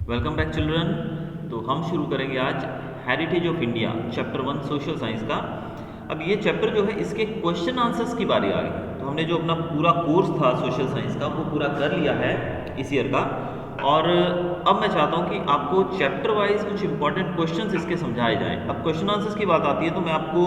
Welcome back children. तो हम शुरू करेंगे आज heritage of India chapter 1 social science का। अब ये चैप्टर जो है इसके क्वेश्चन आंसर्स की बारी आ गई। तो हमने जो अपना पूरा कोर्स था सोशल साइंस का वो पूरा कर लिया है इस ईयर का। और अब मैं चाहता हूँ कि आपको चैप्टर वाइज कुछ इंपॉर्टेंट क्वेश्चंस इसके समझाए जाएं। अब क्वेश्चन आंसर्स की बात आती है तो मैं आपको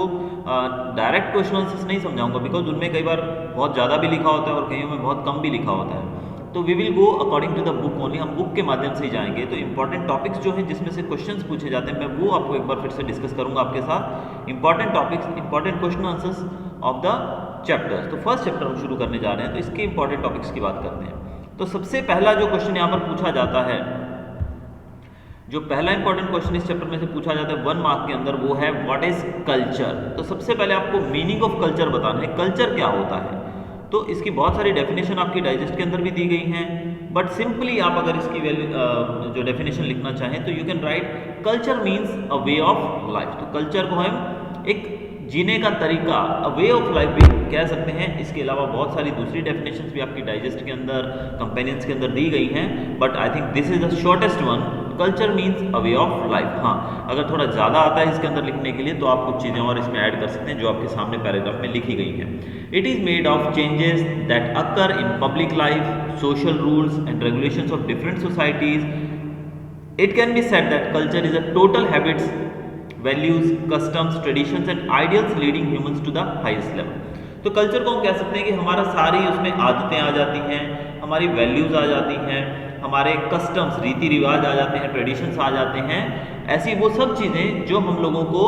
डायरेक्ट क्वेश्चन आंसर्स नहीं समझाऊंगा, बिकॉज उनमें कई बार बहुत ज़्यादा भी लिखा होता है और कहीं में बहुत कम भी लिखा होता है। तो we will go according to the book only, हम बुक के माध्यम से ही जाएंगे। तो इंपॉर्टेंट टॉपिक्स जो हैं जिसमें से क्वेश्चंस पूछे जाते हैं मैं वो आपको एक बार फिर से डिस्कस करूंगा आपके साथ। Important topics, important question answers of the chapters. तो फर्स्ट चैप्टर हम शुरू करने जा रहे हैं, तो इसके इंपॉर्टेंट टॉपिक्स की बात करते हैं। तो सबसे पहला जो क्वेश्चन यहाँ पर पूछा जाता है, जो पहला इंपॉर्टेंट क्वेश्चन इस चैप्टर में से पूछा जाता है 1 मार्क के अंदर, वो है व्हाट इज कल्चर। तो सबसे पहले आपको मीनिंग ऑफ कल्चर बताना है, कल्चर क्या होता है। तो इसकी बहुत सारी डेफिनेशन आपकी डाइजेस्ट के अंदर भी दी गई हैं, बट सिंपली आप अगर इसकी जो डेफिनेशन लिखना चाहें तो you can write culture means a way of life. तो कल्चर को हम एक जीने का तरीका, अ वे ऑफ लाइफ भी कह सकते हैं। इसके अलावा बहुत सारी दूसरी डेफिनेशंस भी आपकी डाइजेस्ट के अंदर, कंपेनियंस के अंदर दी गई हैं, but I think this is the shortest one. Culture means a way of life. हाँ, अगर थोड़ा ज़्यादा आता है इसके अंदर लिखने के लिए तो आप कुछ चीज़ें और इसमें ऐड कर सकते हैं जो आपके सामने पैराग्राफ में लिखी गई हैं। It is made of changes that occur in public life, social rules and regulations of different societies. It can be said that culture is a total habits, values, customs, traditions and ideals leading humans to the highest level. तो culture को हम कह सकते हैं कि हमारा सारी उसमें आदतें आ जाती हैं, हमारी वैल्यूज आ जाती हैं, हमारे कस्टम्स, रीति रिवाज आ जाते हैं, ट्रेडिशंस आ जाते हैं। ऐसी वो सब चीज़ें जो हम लोगों को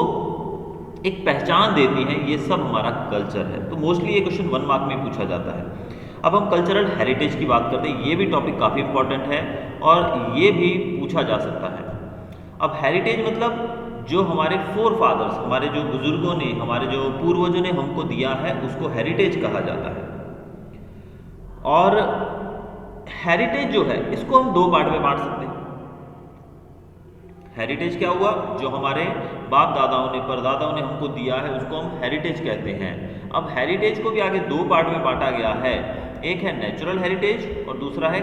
एक पहचान देती हैं, ये सब हमारा कल्चर है। तो मोस्टली ये क्वेश्चन 1 मार्क में पूछा जाता है। अब हम कल्चरल हेरिटेज की बात करते हैं, ये भी टॉपिक काफ़ी इंपॉर्टेंट है और ये भी पूछा जा सकता है। अब हेरिटेज मतलब जो हमारे फोर फादर्स, हमारे जो बुजुर्गों ने, हमारे जो पूर्वजों ने हमको दिया है, उसको हेरिटेज कहा जाता है। और हेरिटेज जो है इसको हम 2 पार्ट में बांट सकते हैं। हेरिटेज क्या हुआ, जो हमारे बाप दादाओं ने, परदादाओं ने हमको दिया है, उसको हम हेरिटेज कहते हैं। अब हेरिटेज को भी आगे 2 पार्ट में बांटा गया है, एक है नेचुरल हेरिटेज और दूसरा है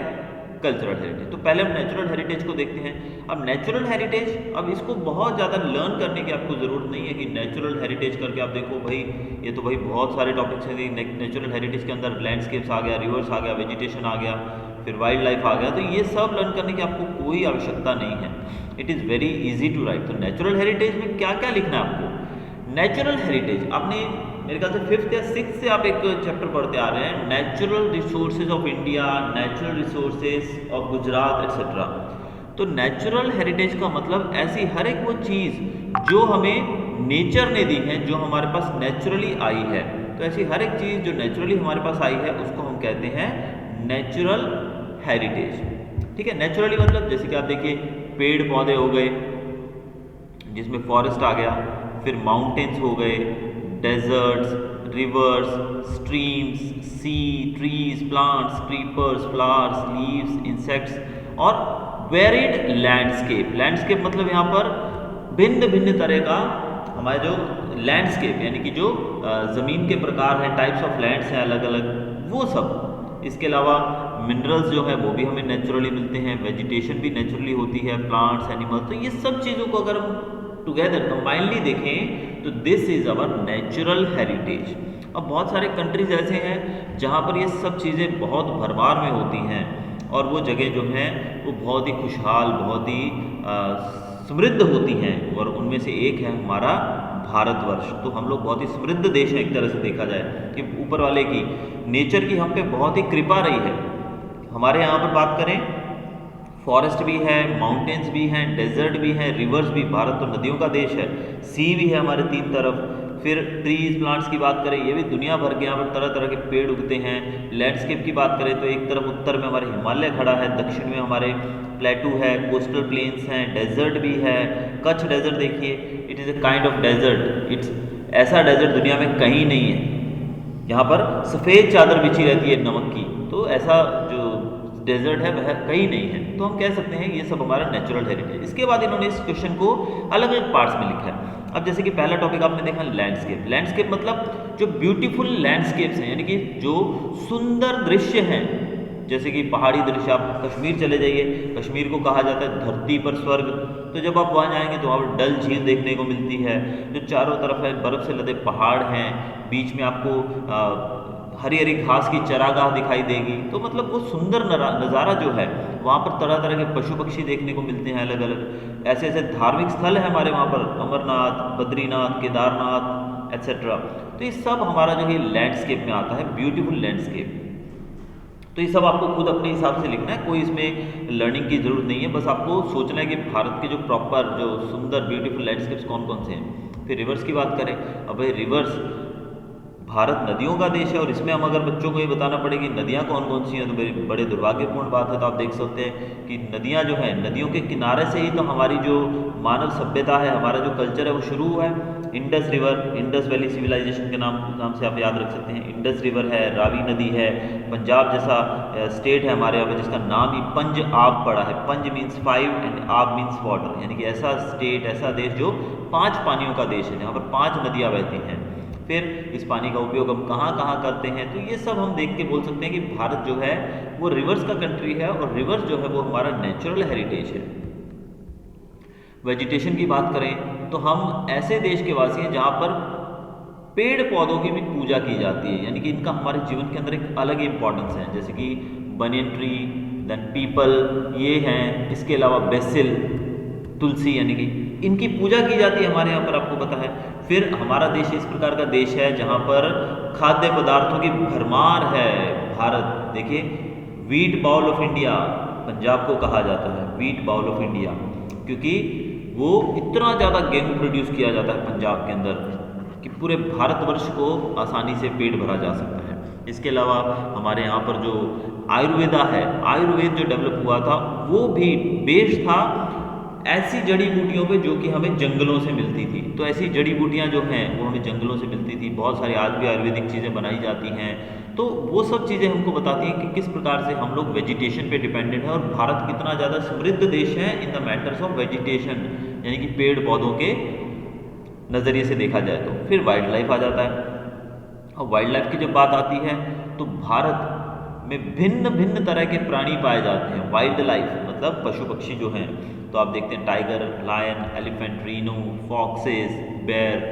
कल्चरल हेरिटेज। तो पहले हम नेचुरल हेरिटेज को देखते हैं। अब नेचुरल हेरिटेज, अब इसको बहुत ज़्यादा लर्न करने की आपको ज़रूरत नहीं है कि नेचुरल हेरिटेज करके आप देखो भाई ये तो भाई बहुत सारे टॉपिक्स हैं। नेचुरल हेरिटेज के अंदर लैंडस्केप्स आ गया, रिवर्स आ गया, वेजिटेशन आ गया, फिर वाइल्ड लाइफ आ गया। तो ये सब लर्न करने की आपको कोई आवश्यकता नहीं है। It is very easy to write. तो नेचुरल हेरिटेज में क्या क्या लिखना है आपको। नेचुरल हेरिटेज आपने मेरे ख्याल से 5th या 6th से आप एक चैप्टर पढ़ते आ रहे हैं, natural resources of India, natural resources of Gujarat etcetera. तो नेचुरल हेरिटेज का मतलब ऐसी हर एक वो चीज़ जो हमें नेचर ने दी है, जो हमारे पास नेचुरली आई है। तो ऐसी हर एक चीज़ जो नेचुरली हमारे पास आई है उसको हम कहते हैं नेचुरल हेरिटेज। ठीक है, नेचुरली मतलब जैसे कि आप देखिए पेड़ पौधे हो गए जिसमें फॉरेस्ट आ गया, फिर माउंटेन्स हो गए, deserts, rivers, streams, sea, trees, plants, creepers, flowers, leaves, insects और वेरिड लैंडस्केप। लैंडस्केप मतलब यहाँ पर भिन्न भिन्न तरह का हमारे जो लैंडस्केप यानी कि जो ज़मीन के प्रकार हैं, टाइप्स ऑफ लैंड्स हैं अलग अलग, वो सब। इसके अलावा मिनरल्स जो है वो भी हमें नेचुरली मिलते हैं, वेजिटेशन भी नेचुरली होती है, प्लांट्स, एनिमल्स। तो ये सब चीज़ों को अगर हम टुगेदर कंबाइनली देखें तो this is our natural heritage. अब बहुत सारे कंट्रीज ऐसे हैं जहाँ पर ये सब चीज़ें बहुत भरमार में होती हैं और वो जगह जो हैं वो बहुत ही खुशहाल, बहुत ही समृद्ध होती हैं, और उनमें से एक है हमारा भारतवर्ष। तो हम लोग बहुत ही समृद्ध देश हैं एक तरह से देखा जाए कि ऊपर वाले की नेचर की हम पे बहुत ही कृपा रही है। हमारे यहाँ पर बात करें, फॉरेस्ट भी है, माउंटेन्स भी हैं, डेजर्ट भी हैं, रिवर्स भी, भारत तो नदियों का देश है, सी भी है हमारे 3 तरफ। फिर ट्रीज, प्लांट्स की बात करें, ये भी दुनिया भर के यहाँ पर तरह तरह के पेड़ उगते हैं। लैंडस्केप की बात करें तो एक तरफ उत्तर में हमारे हिमालय खड़ा है, दक्षिण में हमारे प्लेटू है, कोस्टल प्लेन्स हैं, डेजर्ट भी है। कच्छ डेजर्ट देखिए, it is a kind of desert. It's ऐसा डेजर्ट दुनिया में कहीं नहीं है, यहाँ पर सफ़ेद चादर बिछी रहती है नमक की। तो ऐसा जो डेजर्ट है वह कहीं नहीं है। तो हम कह सकते हैं ये सब हमारा नेचुरल हेरिटेज। इसके बाद इन्होंने इस क्वेश्चन को अलग अलग पार्ट्स में लिखा है। अब जैसे कि पहला टॉपिक आपने देखा लैंडस्केप। लैंडस्केप मतलब जो ब्यूटीफुल लैंडस्केप्स हैं, यानी कि जो सुंदर दृश्य हैं, जैसे कि पहाड़ी दृश्य, आप कश्मीर चले जाइए, कश्मीर को कहा जाता है धरती पर स्वर्ग। तो जब आप वहाँ जाएंगे तो वहाँ पर डल झील देखने को मिलती है, जो चारों तरफ है बर्फ़ से लदे पहाड़ हैं, बीच में आपको हरी हरी घास की चरागाह दिखाई देगी। तो मतलब वो सुंदर नज़ारा जो है, वहाँ पर तरह तरह के पशु पक्षी देखने को मिलते हैं अलग अलग। ऐसे ऐसे धार्मिक स्थल है हमारे वहाँ पर, अमरनाथ, बद्रीनाथ, केदारनाथ एट्सेट्रा। तो ये सब हमारा जो है लैंडस्केप में आता है, ब्यूटीफुल लैंडस्केप। तो ये सब आपको खुद अपने हिसाब से लिखना है, कोई इसमें लर्निंग की जरूरत नहीं है, बस आपको सोचना है कि भारत के जो प्रॉपर जो सुंदर ब्यूटीफुल लैंडस्केप्स कौन कौन से हैं। फिर रिवर्स की बात करें, अब भाई रिवर्स, भारत नदियों का देश है और इसमें हम अगर बच्चों को ये बताना पड़े कि नदियाँ कौन कौन सी हैं, तो मेरी बड़े दुर्भाग्यपूर्ण बात है। तो आप देख सकते हैं कि नदियाँ जो हैं, नदियों के किनारे से ही तो हमारी जो मानव सभ्यता है, हमारा जो कल्चर है वो शुरू हुआ है। Indus river, Indus valley civilisation के नाम से आप याद रख सकते हैं। इंडस रिवर है, रावी नदी है, पंजाब जैसा स्टेट है हमारे यहाँ पे जिसका नाम ही पंज आब पड़ा है। पंज मीन्स 5 एंड आब मीन्स वाटर, यानी कि ऐसा स्टेट, ऐसा देश जो 5 पानियों का देश है, जहाँ पर 5 नदियाँ बहती हैं। फिर इस पानी का उपयोग हम कहाँ कहाँ करते हैं, तो ये सब हम देख के बोल सकते हैं कि भारत जो है वो रिवर्स का कंट्री है, और रिवर्स जो है वो हमारा नेचुरल हेरिटेज है। वेजिटेशन की बात करें तो हम ऐसे देश के वासी हैं जहाँ पर पेड़ पौधों की भी पूजा की जाती है, यानी कि इनका हमारे जीवन के अंदर एक अलग ही इंपॉर्टेंस है। जैसे कि बनियन ट्री, देन पीपल, ये हैं। इसके अलावा बेसिल, तुलसी, यानी कि इनकी पूजा की जाती है हमारे यहाँ पर, आपको पता है। फिर हमारा देश इस प्रकार का देश है जहाँ पर खाद्य पदार्थों की भरमार है। भारत देखिए, wheat bowl of India Punjab को कहा जाता है, व्हीट बाउल ऑफ इंडिया, क्योंकि वो इतना ज़्यादा गेहूँ प्रोड्यूस किया जाता है पंजाब के अंदर कि पूरे भारतवर्ष को आसानी से पेट भरा जा सकता है। इसके अलावा हमारे यहाँ पर जो आयुर्वेदा है, आयुर्वेद जो डेवलप हुआ था वो भी बेस्ड था ऐसी जड़ी बूटियों पे जो कि हमें जंगलों से मिलती थी। तो ऐसी जड़ी बूटियाँ जो हैं वो हमें जंगलों से मिलती थी। बहुत सारी आज भी आयुर्वेदिक चीज़ें बनाई जाती हैं। तो वो सब चीज़ें हमको बताती हैं कि किस प्रकार से हम लोग वेजिटेशन पे डिपेंडेंट है, और भारत कितना ज़्यादा समृद्ध देश है in the matters of vegetation, यानी कि पेड़ पौधों के नज़रिए से देखा जाए तो। फिर वाइल्ड लाइफ आ जाता है। और वाइल्ड लाइफ की जब बात आती है तो भारत में भिन्न भिन्न तरह के प्राणी पाए जाते हैं। वाइल्ड लाइफ मतलब पशु पक्षी जो हैं, तो आप देखते हैं tiger, lion, elephant, rhino, foxes, bear,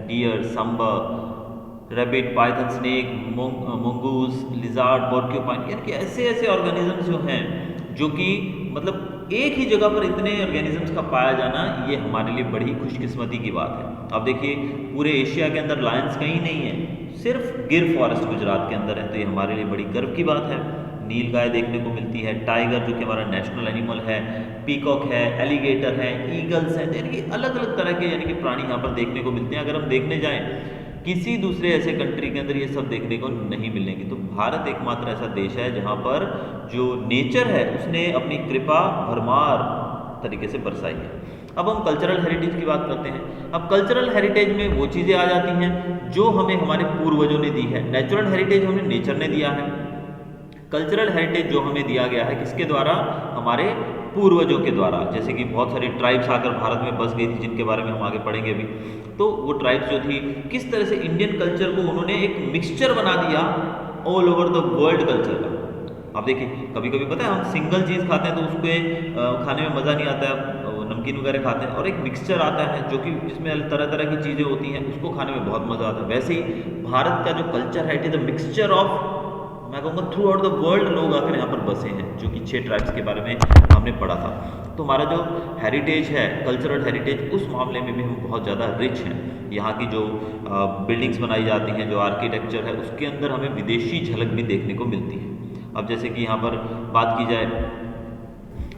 deer, sambar, rabbit, python, snake, mongoose, lizard, porcupine, यानी कि ऐसे ऐसे ऑर्गेनिजम्स जो हैं जो कि मतलब एक ही जगह पर इतने ऑर्गेनिजम्स का पाया जाना, ये हमारे लिए बड़ी ही खुशकिस्मती की बात है। आप देखिए पूरे एशिया के अंदर लायंस कहीं नहीं है, सिर्फ गिर फॉरेस्ट गुजरात के अंदर है, तो ये हमारे लिए बड़ी गर्व की बात है। नील गाय देखने को मिलती है, टाइगर जो कि हमारा नेशनल एनिमल है, पीकॉक है, एलिगेटर है, ईगल्स हैं, यानी कि अलग अलग तरह के यानी कि प्राणी यहाँ पर देखने को मिलते हैं। अगर हम देखने जाएं किसी दूसरे ऐसे कंट्री के अंदर ये सब देखने को नहीं मिलेंगे। तो भारत एकमात्र ऐसा देश है जहाँ पर जो नेचर है उसने अपनी कृपा भरमार तरीके से बरसाई है। अब हम कल्चरल हेरिटेज की बात करते हैं। अब कल्चरल हेरिटेज में वो चीज़ें आ जाती हैं जो हमें हमारे पूर्वजों ने दी है। नेचुरल हेरिटेज हमें नेचर ने दिया है, कल्चरल हेरिटेज जो हमें दिया गया है किसके द्वारा, हमारे पूर्वजों के द्वारा। जैसे कि बहुत सारी ट्राइब्स आकर भारत में बस गई थी, जिनके बारे में हम आगे पढ़ेंगे अभी। तो वो ट्राइब्स जो थी किस तरह से इंडियन कल्चर को उन्होंने एक मिक्सचर बना दिया all over the world culture का। आप देखिए कभी कभी पता है हम सिंगल चीज़ खाते हैं तो उसको खाने में मज़ा नहीं आता है, नमकीन वगैरह खाते हैं, और एक मिक्सचर आता है जो कि जिसमें तरह तरह की चीज़ें होती हैं, उसको खाने में बहुत मज़ा आता है। वैसे ही भारत का जो कल्चर है it is the mixture of, मैं कहूँगा थ्रू आउट द वर्ल्ड लोग आकर यहाँ पर बसे हैं, जो कि 6 ट्राइब्स के बारे में हमने पढ़ा था। तो हमारा जो हेरिटेज है, कल्चरल हेरिटेज, उस मामले में भी हम बहुत ज़्यादा रिच हैं। यहाँ की जो बिल्डिंग्स बनाई जाती हैं, जो आर्किटेक्चर है, उसके अंदर हमें विदेशी झलक भी देखने को मिलती है। अब जैसे कि यहाँ पर बात की जाए,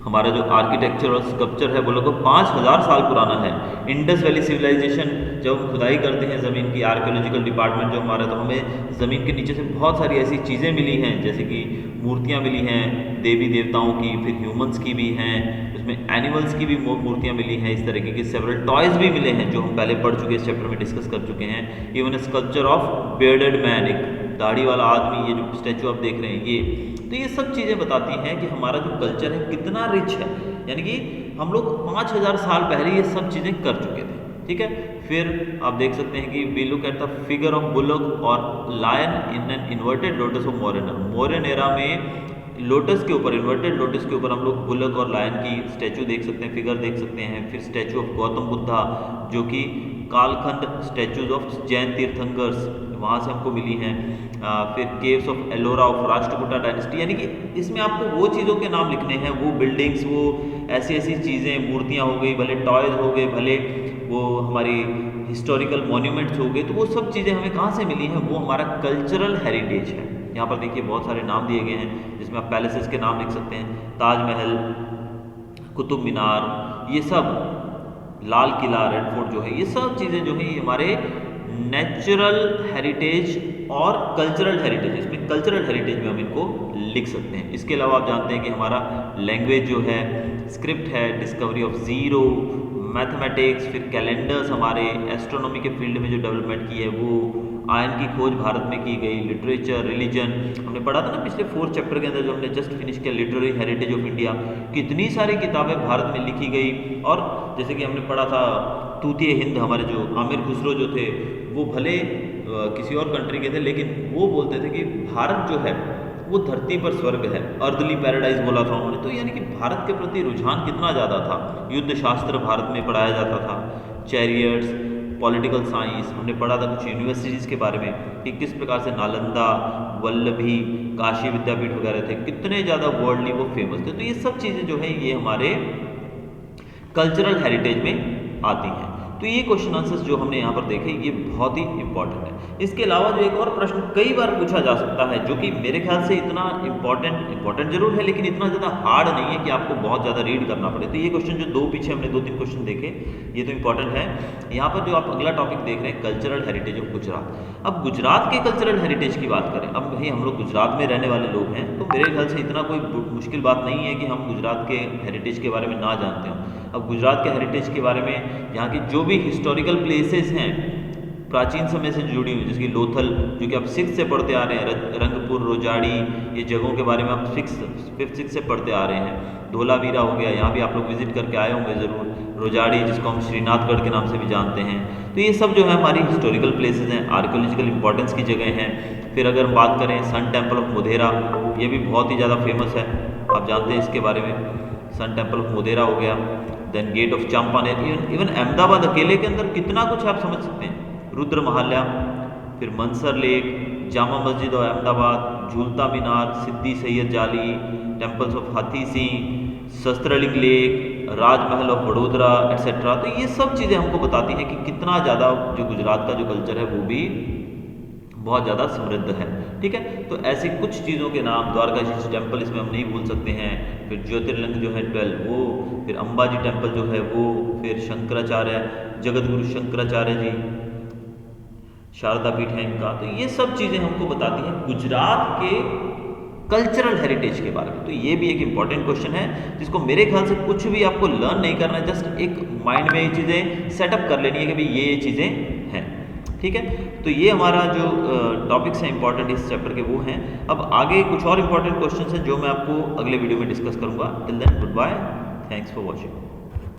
हमारा जो आर्किटेक्चर और स्कल्पचर है वो लगभग 5000 साल पुराना है। इंडस वैली सिविलाइजेशन जब हम खुदाई करते हैं ज़मीन की, आर्कियोलॉजिकल डिपार्टमेंट जो हमारा, तो हमें ज़मीन के नीचे से बहुत सारी ऐसी चीज़ें मिली हैं, जैसे कि मूर्तियाँ मिली हैं देवी देवताओं की, फिर ह्यूमंस की भी हैं, उसमें एनिमल्स की भी मूर्तियाँ मिली हैं, इस तरीके के सेवरल टॉयज़ भी मिले हैं जो हम पहले पढ़ चुके हैं, इस चैप्टर में डिस्कस कर चुके हैं। Even sculpture of bearded man, एक दाढ़ी वाला आदमी, ये जो स्टैचू आप देख रहे हैं ये, तो ये सब चीज़ें बताती हैं कि हमारा जो कल्चर है कितना रिच है, यानी कि हम लोग 5000 साल पहले ये सब चीज़ें कर चुके थे। ठीक है, फिर आप देख सकते हैं कि we look at the figure of bullock और lion in an inverted lotus of Mauryan. Mauryan era में लोटस के ऊपर, इन्वर्टेड लोटस के ऊपर हम लोग बुलक और लायन की स्टैचू देख सकते हैं, फिगर देख सकते हैं। फिर स्टैचू ऑफ गौतम बुद्धा जो कि कालखंड स्टैचूज ऑफ जैन तीर्थंकर्स वहाँ से हमको मिली हैं। फिर caves of Ellora of Rashtrakuta dynasty, यानी कि इसमें आपको वो चीज़ों के नाम लिखने हैं, वो बिल्डिंग्स, वो ऐसी ऐसी चीज़ें, मूर्तियाँ हो गई, भले टॉयज़ हो गए, भले वो हमारी हिस्टोरिकल मॉन्यूमेंट्स हो गए, तो वो सब चीज़ें हमें कहाँ से मिली हैं, वो हमारा कल्चरल हेरिटेज है। यहाँ पर देखिए बहुत सारे नाम दिए गए हैं जिसमें आप पैलेसेस के नाम लिख सकते हैं, ताजमहल, कुतुब मीनार, ये सब, लाल किला, रेड फोर्ट जो है, ये सब चीज़ें जो है ये हमारे नेचुरल हेरिटेज और कल्चरल हेरिटेज, इसमें कल्चरल हेरिटेज में हम इनको लिख सकते हैं। इसके अलावा आप जानते हैं कि हमारा लैंग्वेज जो है, स्क्रिप्ट है, डिस्कवरी ऑफ ज़ीरो, मैथमेटिक्स, फिर कैलेंडर्स, हमारे एस्ट्रोनॉमी के फील्ड में जो डेवलपमेंट की है वो, आयन की खोज भारत में की गई, लिटरेचर, रिलीजन, हमने पढ़ा था ना पिछले 4th चैप्टर के अंदर जो हमने जस्ट फिनिश किया, लिटरेरी हेरिटेज ऑफ इंडिया, कितनी सारी किताबें भारत में लिखी गई। और जैसे कि हमने पढ़ा था तूतीय हिंद, हमारे जो आमिर खुसरो जो थे वो भले किसी और कंट्री के थे, लेकिन वो बोलते थे कि भारत जो है वो धरती पर स्वर्ग है, अर्दली पैराडाइज बोला था उन्होंने। तो यानी कि भारत के प्रति रुझान कितना ज़्यादा था, युद्ध शास्त्र भारत में पढ़ाया जाता था, चैरियट्स, पॉलिटिकल साइंस, हमने पढ़ा था कुछ यूनिवर्सिटीज़ के बारे में कि किस प्रकार से नालंदा, वल्लभी, काशी विद्यापीठ वगैरह थे, कितने ज़्यादा वर्ल्डली वो फेमस थे। तो ये सब चीज़ें जो है ये हमारे कल्चरल हेरिटेज में आती हैं। तो ये क्वेश्चन आंसर्स जो हमने यहाँ पर देखे ये बहुत ही इंपॉर्टेंट है। इसके अलावा जो एक और प्रश्न कई बार पूछा जा सकता है, जो कि मेरे ख्याल से इतना इंपॉर्टेंट जरूर है, लेकिन इतना ज़्यादा हार्ड नहीं है कि आपको बहुत ज़्यादा रीड करना पड़े। तो ये क्वेश्चन जो पीछे हमने 2-3 क्वेश्चन देखे, ये तो इंपॉर्टेंट है। यहाँ पर जो आप अगला टॉपिक देख रहे हैं, कल्चरल हेरिटेज ऑफ गुजरात। अब गुजरात के कल्चरल हेरिटेज की बात करें, अब भाई हम लोग गुजरात में रहने वाले लोग हैं, तो मेरे ख्याल से इतना कोई मुश्किल बात नहीं है कि हम गुजरात के हेरिटेज के बारे में ना जानते हो। अब गुजरात के हेरिटेज के बारे में, यहाँ की जो भी हिस्टोरिकल प्लेसेस हैं प्राचीन समय से जुड़ी हुई, जैसे कि लोथल जो कि आप 6th से पढ़ते आ रहे हैं, रंगपुर, रोजाड़ी, ये जगहों के बारे में आप 5th 6th से पढ़ते आ रहे हैं। धोलावीरा हो गया, यहाँ भी आप लोग विजिट करके आए होंगे ज़रूर। रोजाड़ी जिसको हम श्रीनाथगढ़ के नाम से भी जानते हैं। तो ये सब जो है हमारी हिस्टोरिकल प्लेसेस हैं, आर्कियोलॉजिकल इंपॉर्टेंस की जगह हैं। फिर अगर हम बात करें सन टेम्पल ऑफ मोधेरा, ये भी बहुत ही ज़्यादा फेमस है, आप जानते हैं इसके बारे में। सन टेम्पल ऑफ मोधेरा हो गया, then gate of Champaner, even Ahmedabad अकेले के अंदर कितना कुछ आप समझ सकते हैं। रुद्र महल्या, फिर मनसर लेक, जामा मस्जिद और अहमदाबाद, झूलता मीनार, सिद्दी सैयद जाली, temples of Hutheesing, Sahastralinga lake, Rajmahal of Vadodara etcetera. तो ये सब चीज़ें हमको बताती हैं कि कितना ज़्यादा जो गुजरात का जो कल्चर है वो भी बहुत ज़्यादा समृद्ध है। ठीक है, तो ऐसी कुछ चीज़ों के नाम, द्वारकाधीश टेम्पल इसमें हम नहीं भूल सकते हैं, फिर ज्योतिर्लिंग जो है 12 वो, फिर अंबाजी टेम्पल जो है वो, फिर शंकराचार्य, जगत गुरु शंकराचार्य जी, शारदा पीठ है इनका। तो ये सब चीज़ें हमको बताती हैं गुजरात के कल्चरल हेरिटेज के बारे में। तो ये भी एक इंपॉर्टेंट क्वेश्चन है जिसको मेरे ख्याल से कुछ भी आपको लर्न नहीं करना है, जस्ट एक माइंड में ये चीज़ें सेटअप कर लेनी है कि भाई ये चीज़ें हैं। ठीक है, तो ये हमारा जो टॉपिक्स हैं इंपॉर्टेंट इस चैप्टर के वो हैं। अब आगे कुछ और इंपॉर्टेंट क्वेश्चन हैं जो मैं आपको अगले वीडियो में डिस्कस करूंगा। Till then goodbye, thanks for watching.